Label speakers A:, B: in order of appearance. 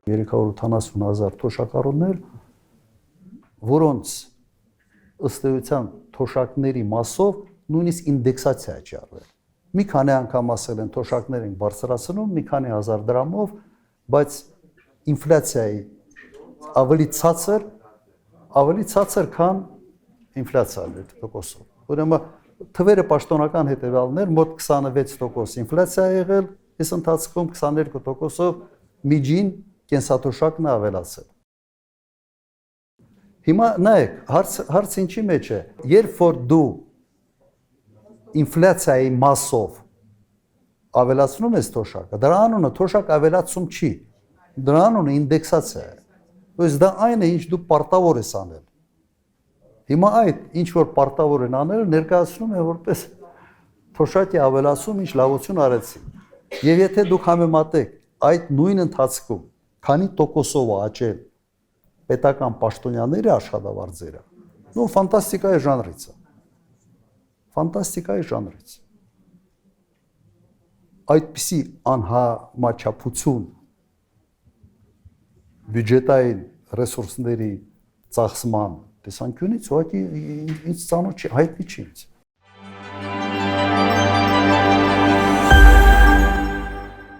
A: 380,000 թոշակառուներ, որոնց ըստ էության թոշակների մասով նույնիսկ ինդեքսացիա չի արվել։ Մի քանի անգամ ասել են թոշակներ են բարձրացնում, մի քանի հազար դրամով, բայց ինֆլյացիայի ավելի ցածր, քան ինֆլյացիան 2%-ով։ Ուրեմն թվերը պաշտոնական հետևյալներ, մոտ 26% ինֆլյացիա է եղել, այս ընթացքում 22%-ով միջին կենսաթոշակն է ավելացել։ Հիմա նայեք, հարց ինչի մեջ է, երբ որ դու ինֆլյացիայի մասով ավելացնում ես թոշակը, դրա անունը թոշակ ավելացում չի, դրա անունը ինդեքսացիա է, ըստ դա այն է, ինչ դու պարտավոր ես անել։ Հիմա այդ ինչ որ պարտավոր են անել, ներկայացնում է որպես թոշակի ավելացում, ինչ լավություն արեցին։ Եվ եթե դուք համեմատեք այդ նույն ընթացքում, քանի տոկոսով աճել պետական պաշտոնյաների աշխատավարձերը, նո ֆանտաստիկայի ժանրից է։ Ֆանտաստիկայի ժանրից։ Այդպիսի անհամաչափություն բյուջետային ռեսուրսների ծախսման տեսանկյունից ուղղակի ինձ ծանոթ չի, հայտնի չի ինձ։